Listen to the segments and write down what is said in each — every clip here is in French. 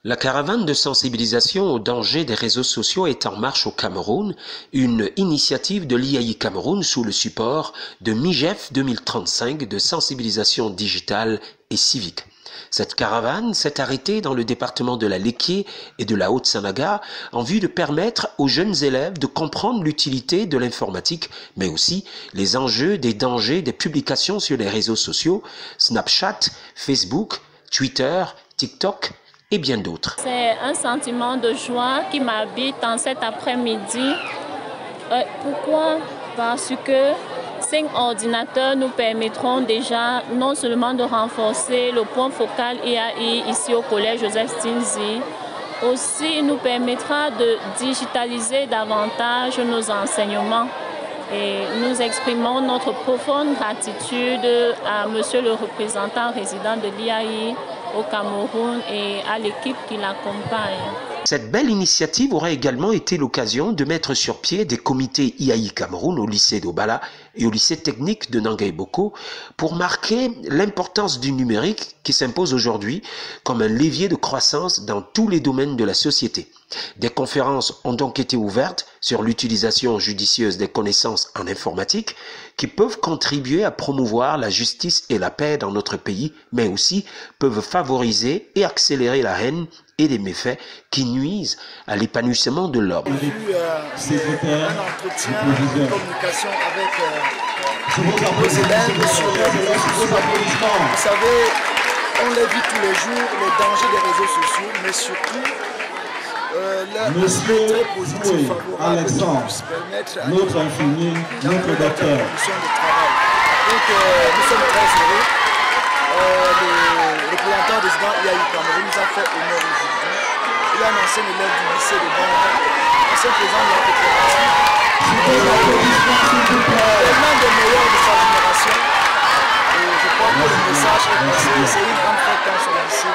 La caravane de sensibilisation aux dangers des réseaux sociaux est en marche au Cameroun, une initiative de l'IAI Cameroun sous le support de MIGEF 2035 de sensibilisation digitale et civique. Cette caravane s'est arrêtée dans le département de la Léquié et de la Haute-Sanaga en vue de permettre aux jeunes élèves de comprendre l'utilité de l'informatique, mais aussi les enjeux des dangers des publications sur les réseaux sociaux, Snapchat, Facebook, Twitter, TikTok, et bien d'autres. C'est un sentiment de joie qui m'habite en cet après-midi. Pourquoi? Parce que 5 ordinateurs nous permettront déjà non seulement de renforcer le point focal IAI ici au collège Joseph Stinzi, aussi nous permettra de digitaliser davantage nos enseignements. Et nous exprimons notre profonde gratitude à monsieur le représentant résident de l'IAI au Cameroun et à l'équipe qui l'accompagne. Cette belle initiative aurait également été l'occasion de mettre sur pied des comités IAI Cameroun au lycée d'Obala et au lycée technique de Nangaïboko pour marquer l'importance du numérique qui s'impose aujourd'hui comme un levier de croissance dans tous les domaines de la société. Des conférences ont donc été ouvertes sur l'utilisation judicieuse des connaissances en informatique qui peuvent contribuer à promouvoir la justice et la paix dans notre pays, mais aussi peuvent favoriser et accélérer la haine et les méfaits qui nuisent à l'épanouissement de l'homme. J'ai eu un entretien de communication avec nos élèves sur les réseaux sociaux. Vous savez, on les vit tous les jours, les dangers des réseaux sociaux, mais surtout l'aspect très positif favorable qui puisse permettre à notre infini, notre docteur. Donc nous sommes très heureux. Le représentant résident IAI Cameroun nous a fait honneur aujourd'hui. Il est un ancien élève du lycée de Banda, ancien président de la coopérative. Tellement de meilleurs de sa génération. Et je crois que le message est passé. C'est une grande fête dans ce lycée.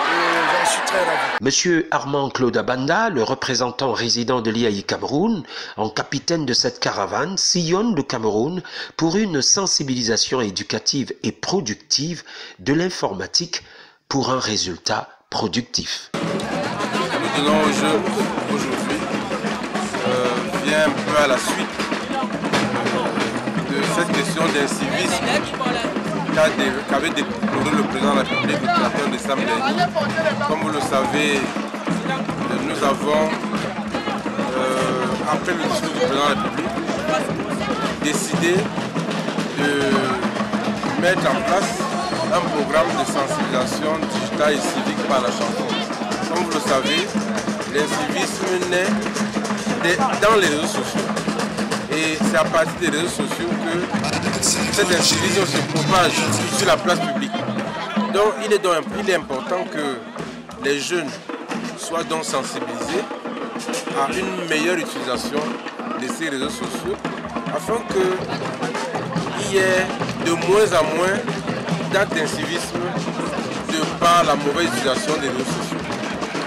J'en suis très ravi. Monsieur Armand Claude Abanda, le représentant résident de l'IAI Cameroun, en capitaine de cette caravane, sillonne le Cameroun pour une sensibilisation éducative et productive de l'informatique pour un résultat productif. Nous donnons au jeu aujourd'hui vient un peu à la suite de cette question d'incivisme qu'avait déploré le président de la République le 31 décembre dernier. Comme vous le savez, nous avons, après le discours du président de la République, décidé de mettre en place un programme de sensibilisation digitale et civique par la chanson. Comme vous le savez, l'incivisme naît dans les réseaux sociaux. Et c'est à partir des réseaux sociaux que cet incivisme se propage sur la place publique. Donc il est important que les jeunes soient donc sensibilisés à une meilleure utilisation de ces réseaux sociaux afin qu'il y ait de moins en moins d'actes d'incivisme de par la mauvaise utilisation des réseaux sociaux.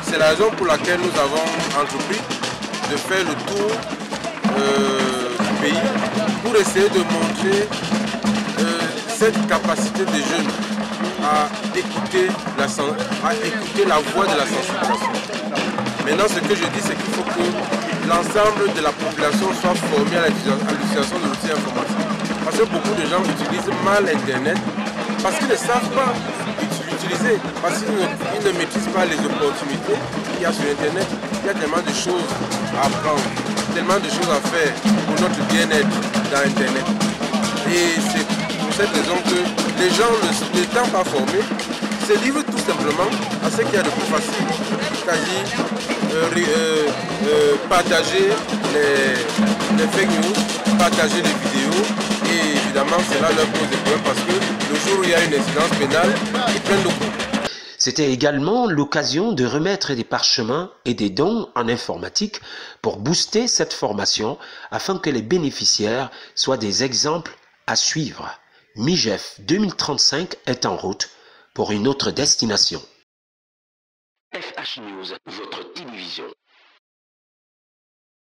C'est la raison pour laquelle nous avons entrepris de faire le tour du pays pour essayer de montrer cette capacité des jeunes à écouter la voix de la sensibilisation. Maintenant, ce que je dis, c'est qu'il faut que l'ensemble de la population soit formée à l'utilisation de l'outil informatique. Parce que beaucoup de gens utilisent mal Internet parce qu'ils ne savent pas l'utiliser, parce qu'ils ne maîtrisent pas les opportunités qu'il y a sur Internet. Il y a tellement de choses à apprendre, tellement de choses à faire pour notre bien-être dans Internet. Et c'est pour cette raison que les gens n'étant pas formés se livrent tout simplement à ce qu'il y a de plus facile, c'est-à-dire partager les fake news, partager les vidéos, et évidemment cela leur pose des problèmes parce que le jour où il y a une incidence pénale, ils prennent le coup. C'était également l'occasion de remettre des parchemins et des dons en informatique pour booster cette formation afin que les bénéficiaires soient des exemples à suivre. MIGEF 2035 est en route pour une autre destination. FH News, votre télévision.